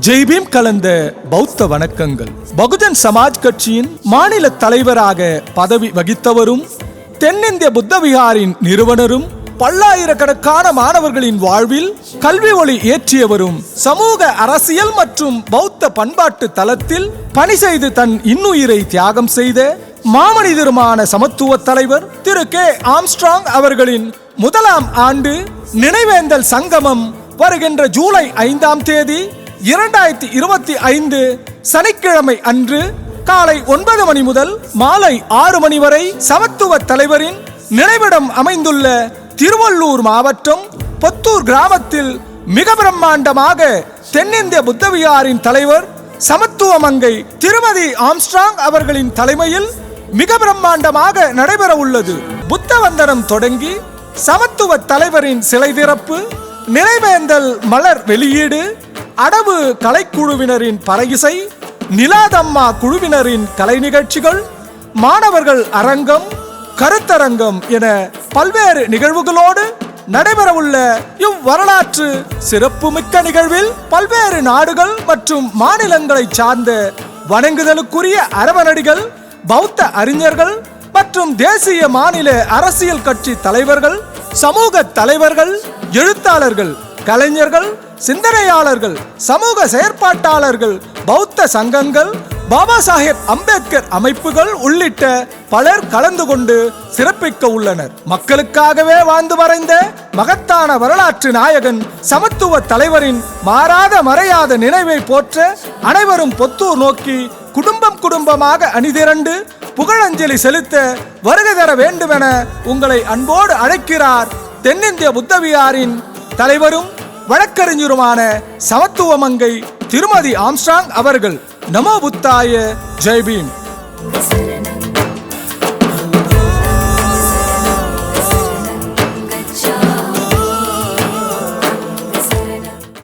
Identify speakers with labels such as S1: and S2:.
S1: ஜெய்பீம் கலந்த பௌத்த வணக்கங்கள். பகுஜன் சமாஜ் கட்சியின் மாநில தலைவராக பதவி வகித்தவரும் தென்னிந்திய புத்த விகாரின் நிறுவனரும் பல்லாயிரக்கணக்கான மாணவர்களின் வாழ்வில் கல்வி ஒளி ஏற்றியவரும் சமூக அரசியல் மற்றும் பௌத்த பண்பாட்டு தளத்தில் பணி செய்து தன் இன்னுயிரை தியாகம் செய்த மாமனிதருமான சமத்துவ தலைவர் திரு கே ஆம்ஸ்ட்ராங் அவர்களின் 1ஆம் ஆண்டு நினைவேந்தல் சங்கமம் வருகின்ற ஜூலை 5ஆம் தேதி 2025 சனிக்கிழமை அன்று காலை 9 மணி முதல் மாலை 6 மணி வரை சமத்துவ தலைவரின் நினைவிடம் அமைந்துள்ள திருவள்ளூர் மாவட்டம் பொத்தூர் கிராமத்தில் மிக பிரம்மாண்டமாக தென்னிந்திய புத்தவிகாரின் தலைவர் சமத்துவ மங்கை திருமதி ஆம்ஸ்ட்ராங் அவர்களின் தலைமையில் மிக பிரம்மாண்டமாக நடைபெற உள்ளது. புத்த வந்தனம் தொடங்கி சமத்துவ தலைவரின் சிலை திறப்பு, நினைவேந்தல் மலர் வெளியீடு, அடவு கலைக்குழுவினரின் பறையிசை, நிலாதம்மா குழுவினரின் கலை நிகழ்ச்சிகள், மாணவர்கள் அரங்கம், கருத்தரங்கம் என பல்வேறு நிகழ்வுகளோடு நடைபெறவுள்ள இவ்வரலாற்று சிறப்புமிக்க நிகழ்வில் பல்வேறு நாடுகள் மற்றும் மாநிலங்களை சார்ந்த வணங்குதலுக்குரிய அரவணடிகள், பௌத்த அறிஞர்கள் மற்றும் தேசிய மாநில அரசியல் கட்சி தலைவர்கள், சமூக தலைவர்கள், எழுத்தாளர்கள், கலைஞர்கள், சிந்தனையாளர்கள், சமூக செயற்பாட்டாளர்கள், பௌத்த சங்கங்கள், பாபா சாஹேப் அம்பேத்கர் அமைப்புகள் உள்ளிட்ட பலர் கலந்து கொண்டு சிறப்பிக்க உள்ளனர். மக்களுக்காகவே வாழ்ந்து மறைந்த மகத்தான வரலாற்று நாயகன் சமத்துவ தலைவரின் மாறாத மறையாத நினைவை போற்ற அனைவரும் பொத்தூர் நோக்கி குடும்பமாக அணிதிரண்டு புகழஞ்சலி செலுத்த வருகை தர வேண்டுமென உங்களை அன்போடு அழைக்கிறார் தென்னிந்திய புத்தவிகாரின் தலைவரும் வழக்கறிஞருமான சமத்துவ மங்கை திருமதி ஆம்ஸ்ட்ராங் அவர்கள். நமோ புத்தாய. ஜெய்பீம்.